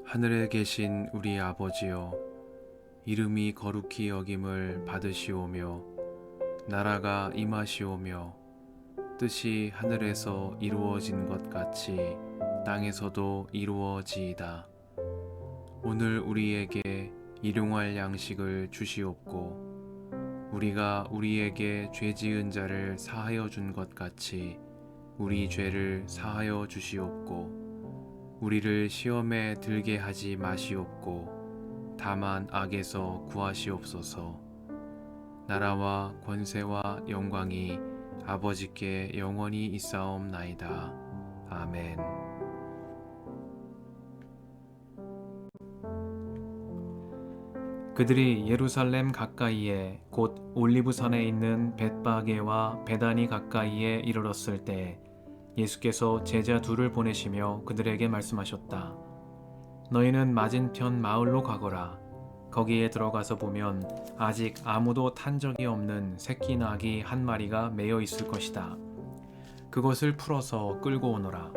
하늘에 계신 우리 아버지여, 이름이 거룩히 여김을 받으시오며 나라가 임하시오며 뜻이 하늘에서 이루어진 것 같이 땅에서도 이루어지이다. 오늘 우리에게 일용할 양식을 주시옵고 우리가 우리에게 죄 지은 자를 사하여 준 것 같이 우리 죄를 사하여 주시옵고 우리를 시험에 들게 하지 마시옵고 다만 악에서 구하시옵소서. 나라와 권세와 영광이 아버지께 영원히 있사옵나이다. 아멘. 그들이 예루살렘 가까이에 곧 올리브산에 있는 벳바게와 베다니 가까이에 이르렀을 때 예수께서 제자 둘을 보내시며 그들에게 말씀하셨다. 너희는 맞은편 마을로 가거라. 거기에 들어가서 보면 아직 아무도 탄 적이 없는 새끼 낙이 한 마리가 매여 있을 것이다. 그것을 풀어서 끌고 오너라.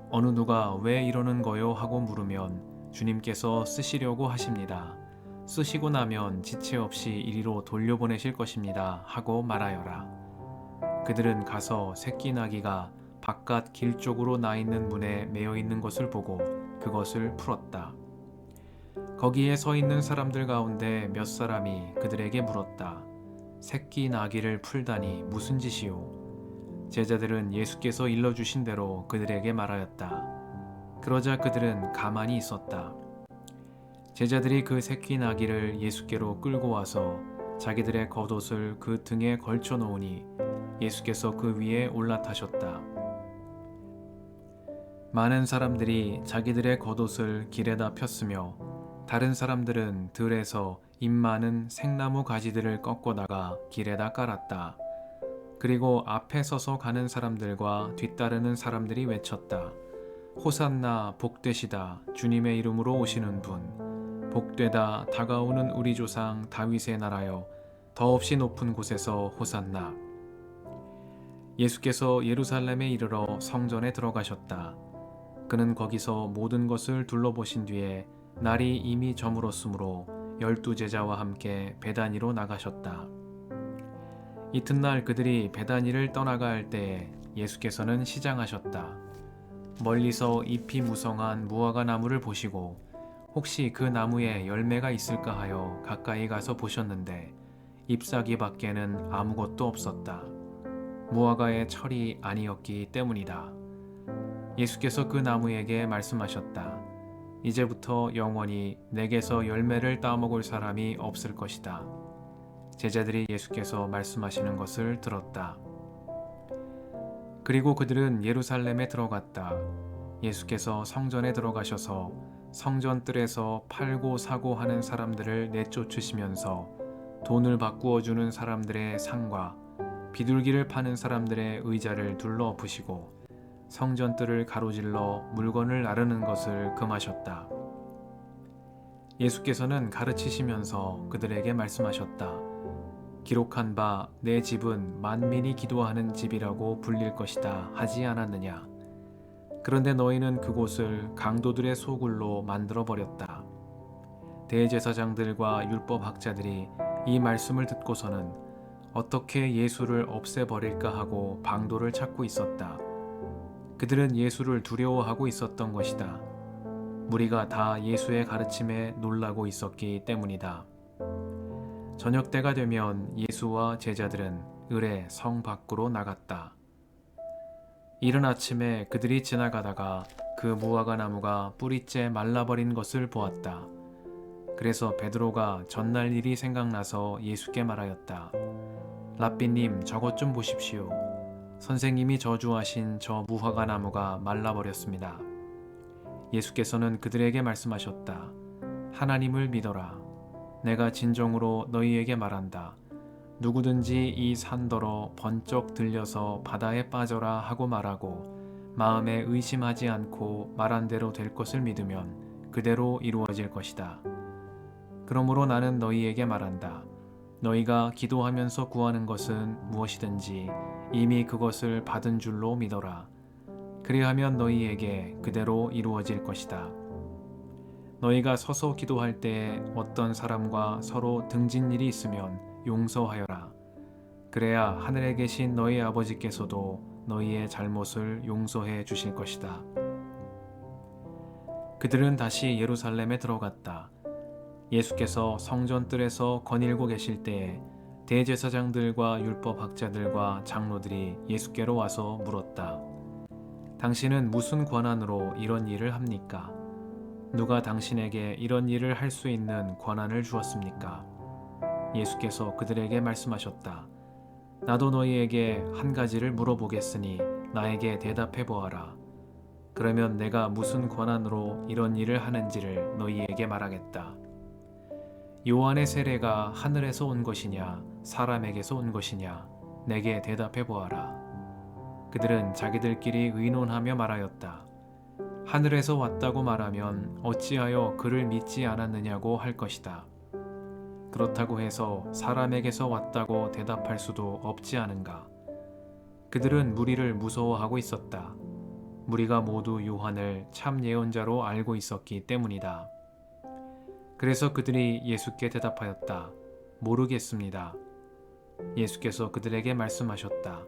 어느 누가 왜 이러는 거요 하고 물으면 주님께서 쓰시려고 하십니다. 쓰시고 나면 지체 없이 이리로 돌려보내실 것입니다 하고 말하여라. 그들은 가서 새끼 나귀가 바깥 길 쪽으로 나 있는 문에 매여 있는 것을 보고 그것을 풀었다. 거기에 서 있는 사람들 가운데 몇 사람이 그들에게 물었다. 새끼 나귀를 풀다니 무슨 짓이요? 제자들은 예수께서 일러주신 대로 그들에게 말하였다. 그러자 그들은 가만히 있었다. 제자들이 그 새끼 나귀를 예수께로 끌고 와서 자기들의 겉옷을 그 등에 걸쳐 놓으니 예수께서 그 위에 올라타셨다. 많은 사람들이 자기들의 겉옷을 길에다 폈으며 다른 사람들은 들에서 잎 많은 생나무 가지들을 꺾어다가 길에다 깔았다. 그리고 앞에 서서 가는 사람들과 뒤따르는 사람들이 외쳤다. 호산나 복되시다 주님의 이름으로 오시는 분 복되다 다가오는 우리 조상 다윗의 나라여 더없이 높은 곳에서 호산나. 예수께서 예루살렘에 이르러 성전에 들어가셨다. 그는 거기서 모든 것을 둘러보신 뒤에 날이 이미 저물었으므로 12 제자와 함께 베다니로 나가셨다. 이튿날 그들이 베다니를 떠나가 할 때에 예수께서는 시장하셨다. 멀리서 잎이 무성한 무화과 나무를 보시고 혹시 그 나무에 열매가 있을까 하여 가까이 가서 보셨는데 잎사귀 밖에는 아무것도 없었다. 무화과의 철이 아니었기 때문이다. 예수께서 그 나무에게 말씀하셨다. 이제부터 영원히 내게서 열매를 따먹을 사람이 없을 것이다. 제자들이 예수께서 말씀하시는 것을 들었다. 그리고 그들은 예루살렘에 들어갔다. 예수께서 성전에 들어가셔서 성전 뜰에서 팔고 사고 하는 사람들을 내쫓으시면서 돈을 바꾸어 주는 사람들의 상과 비둘기를 파는 사람들의 의자를 둘러 엎으시고 성전 뜰을 가로질러 물건을 나르는 것을 금하셨다. 예수께서는 가르치시면서 그들에게 말씀하셨다. 기록한 바 내 집은 만민이 기도하는 집이라고 불릴 것이다 하지 않았느냐. 그런데 너희는 그곳을 강도들의 소굴로 만들어 버렸다. 대제사장들과 율법학자들이 이 말씀을 듣고서는 어떻게 예수를 없애버릴까 하고 방도를 찾고 있었다. 그들은 예수를 두려워하고 있었던 것이다. 무리가 다 예수의 가르침에 놀라고 있었기 때문이다. 저녁 때가 되면 예수와 제자들은 을에 성 밖으로 나갔다. 이른 아침에 그들이 지나가다가 그 무화과 나무가 뿌리째 말라버린 것을 보았다. 그래서 베드로가 전날 일이 생각나서 예수께 말하였다. 랍비님, 저것 좀 보십시오. 선생님이 저주하신 저 무화과 나무가 말라버렸습니다. 예수께서는 그들에게 말씀하셨다. 하나님을 믿어라. 내가 진정으로 너희에게 말한다. 누구든지 이 산더러 번쩍 들려서 바다에 빠져라 하고 말하고 마음에 의심하지 않고 말한 대로 될 것을 믿으면 그대로 이루어질 것이다. 그러므로 나는 너희에게 말한다. 너희가 기도하면서 구하는 것은 무엇이든지 이미 그것을 받은 줄로 믿어라. 그리하면 너희에게 그대로 이루어질 것이다. 너희가 서서 기도할 때에 어떤 사람과 서로 등진 일이 있으면 용서하여라. 그래야 하늘에 계신 너희 아버지께서도 너희의 잘못을 용서해 주실 것이다. 그들은 다시 예루살렘에 들어갔다. 예수께서 성전 뜰에서 거닐고 계실 때에 대제사장들과 율법학자들과 장로들이 예수께로 와서 물었다. 당신은 무슨 권한으로 이런 일을 합니까? 누가 당신에게 이런 일을 할 수 있는 권한을 주었습니까? 예수께서 그들에게 말씀하셨다. 나도 너희에게 한 가지를 물어보겠으니 나에게 대답해 보아라. 그러면 내가 무슨 권한으로 이런 일을 하는지를 너희에게 말하겠다. 요한의 세례가 하늘에서 온 것이냐 사람에게서 온 것이냐 내게 대답해 보아라. 그들은 자기들끼리 의논하며 말하였다. 하늘에서 왔다고 말하면 어찌하여 그를 믿지 않았느냐고 할 것이다. 그렇다고 해서 사람에게서 왔다고 대답할 수도 없지 않은가. 그들은 무리를 무서워하고 있었다. 무리가 모두 요한을 참 예언자로 알고 있었기 때문이다. 그래서 그들이 예수께 대답하였다. 모르겠습니다. 예수께서 그들에게 말씀하셨다.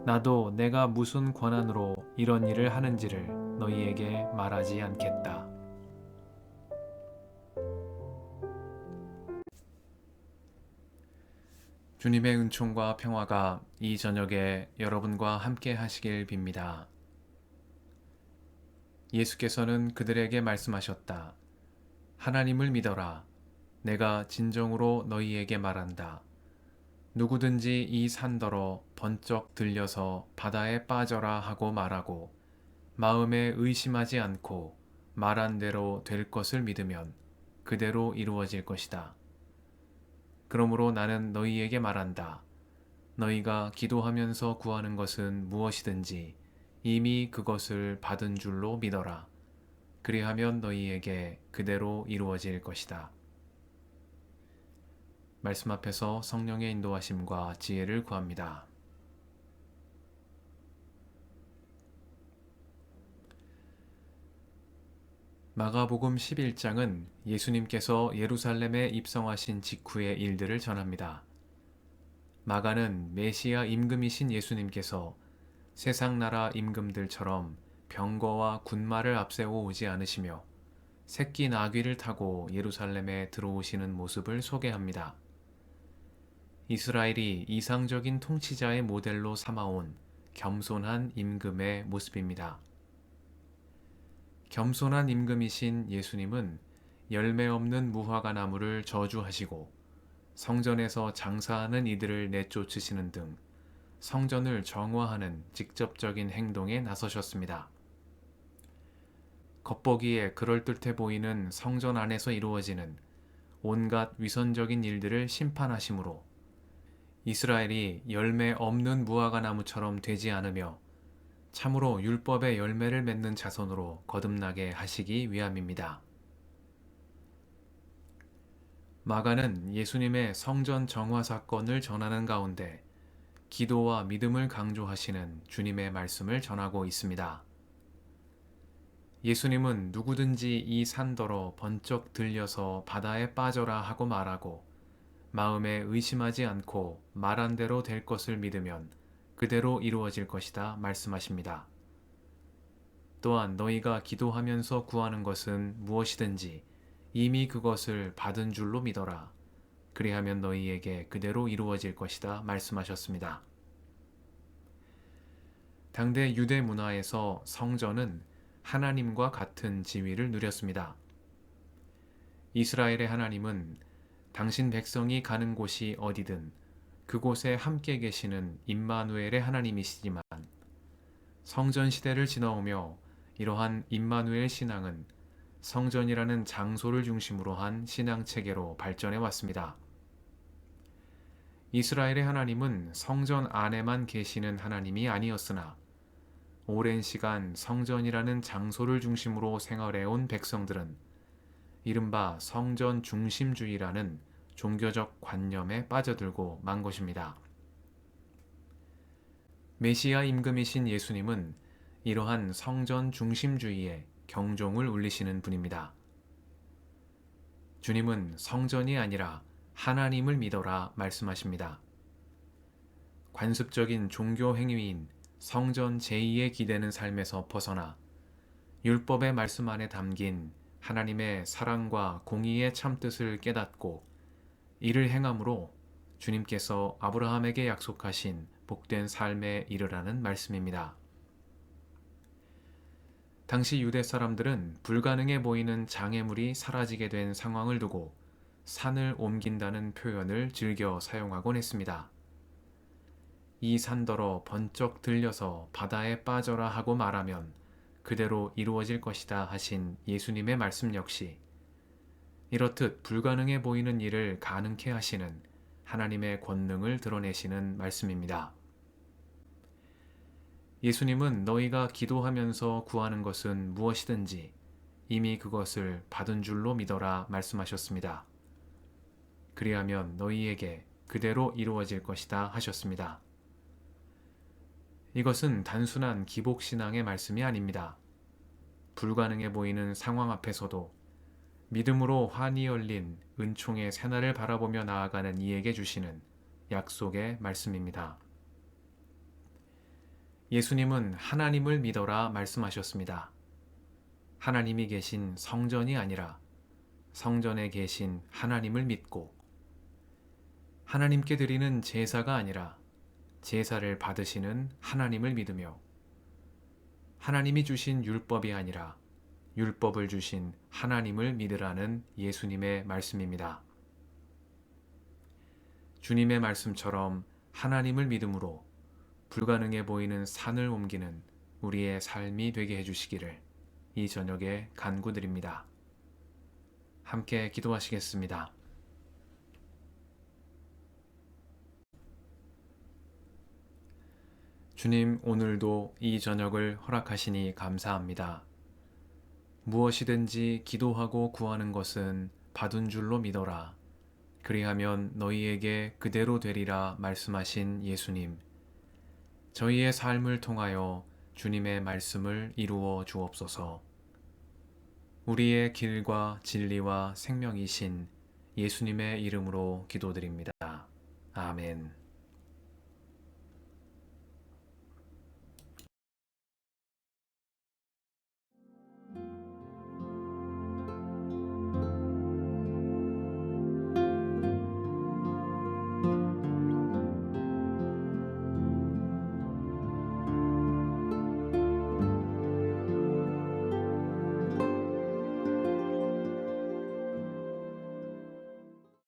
나도 내가 무슨 권한으로 이런 일을 하는지를 너희에게 말하지 않겠다. 주님의 은총과 평화가 이 저녁에 여러분과 함께 하시길 빕니다. 예수께서는 그들에게 말씀하셨다. 하나님을 믿어라. 내가 진정으로 너희에게 말한다. 누구든지 이 산더러 번쩍 들려서 바다에 빠져라 하고 말하고 마음에 의심하지 않고 말한 대로 될 것을 믿으면 그대로 이루어질 것이다. 그러므로 나는 너희에게 말한다. 너희가 기도하면서 구하는 것은 무엇이든지 이미 그것을 받은 줄로 믿어라. 그리하면 너희에게 그대로 이루어질 것이다. 말씀 앞에서 성령의 인도하심과 지혜를 구합니다. 마가복음 11장은 예수님께서 예루살렘에 입성하신 직후의 일들을 전합니다. 마가는 메시아 임금이신 예수님께서 세상 나라 임금들처럼 병거와 군마를 앞세워 오지 않으시며 새끼 나귀를 타고 예루살렘에 들어오시는 모습을 소개합니다. 이스라엘이 이상적인 통치자의 모델로 삼아온 겸손한 임금의 모습입니다. 겸손한 임금이신 예수님은 열매 없는 무화과 나무를 저주하시고 성전에서 장사하는 이들을 내쫓으시는 등 성전을 정화하는 직접적인 행동에 나서셨습니다. 겉보기에 그럴듯해 보이는 성전 안에서 이루어지는 온갖 위선적인 일들을 심판하심으로 이스라엘이 열매 없는 무화과 나무처럼 되지 않으며 참으로 율법의 열매를 맺는 자손으로 거듭나게 하시기 위함입니다. 마가는 예수님의 성전 정화 사건을 전하는 가운데 기도와 믿음을 강조하시는 주님의 말씀을 전하고 있습니다. 예수님은 누구든지 이 산더러 번쩍 들려서 바다에 빠져라 하고 말하고 마음에 의심하지 않고 말한 대로 될 것을 믿으면 그대로 이루어질 것이다 말씀하십니다. 또한 너희가 기도하면서 구하는 것은 무엇이든지 이미 그것을 받은 줄로 믿어라. 그리하면 너희에게 그대로 이루어질 것이다 말씀하셨습니다. 당대 유대 문화에서 성전은 하나님과 같은 지위를 누렸습니다. 이스라엘의 하나님은 당신 백성이 가는 곳이 어디든 그곳에 함께 계시는 임마누엘의 하나님이시지만 성전 시대를 지나오며 이러한 임마누엘 신앙은 성전이라는 장소를 중심으로 한 신앙 체계로 발전해 왔습니다. 이스라엘의 하나님은 성전 안에만 계시는 하나님이 아니었으나 오랜 시간 성전이라는 장소를 중심으로 생활해온 백성들은 이른바 성전 중심주의라는 종교적 관념에 빠져들고 만 것입니다. 메시아 임금이신 예수님은 이러한 성전 중심주의에 경종을 울리시는 분입니다. 주님은 성전이 아니라 하나님을 믿어라 말씀하십니다. 관습적인 종교 행위인 성전 제의에 기대는 삶에서 벗어나 율법의 말씀 안에 담긴 하나님의 사랑과 공의의 참뜻을 깨닫고 이를 행함으로 주님께서 아브라함에게 약속하신 복된 삶에 이르라는 말씀입니다. 당시 유대 사람들은 불가능해 보이는 장애물이 사라지게 된 상황을 두고 산을 옮긴다는 표현을 즐겨 사용하곤 했습니다. 이 산더러 번쩍 들려서 바다에 빠져라 하고 말하면 그대로 이루어질 것이다 하신 예수님의 말씀 역시 이렇듯 불가능해 보이는 일을 가능케 하시는 하나님의 권능을 드러내시는 말씀입니다. 예수님은 너희가 기도하면서 구하는 것은 무엇이든지 이미 그것을 받은 줄로 믿어라 말씀하셨습니다. 그리하면 너희에게 그대로 이루어질 것이다 하셨습니다. 이것은 단순한 기복신앙의 말씀이 아닙니다. 불가능해 보이는 상황 앞에서도 믿음으로 환히 열린 은총의 새날을 바라보며 나아가는 이에게 주시는 약속의 말씀입니다. 예수님은 하나님을 믿어라 말씀하셨습니다. 하나님이 계신 성전이 아니라 성전에 계신 하나님을 믿고 하나님께 드리는 제사가 아니라 제사를 받으시는 하나님을 믿으며 하나님이 주신 율법이 아니라 율법을 주신 하나님을 믿으라는 예수님의 말씀입니다. 주님의 말씀처럼 하나님을 믿음으로 불가능해 보이는 산을 옮기는 우리의 삶이 되게 해주시기를 이 저녁에 간구드립니다. 함께 기도하시겠습니다. 주님, 오늘도 이 저녁을 허락하시니 감사합니다. 무엇이든지 기도하고 구하는 것은 받은 줄로 믿어라. 그리하면 너희에게 그대로 되리라 말씀하신 예수님. 저희의 삶을 통하여 주님의 말씀을 이루어 주옵소서. 우리의 길과 진리와 생명이신 예수님의 이름으로 기도드립니다. 아멘.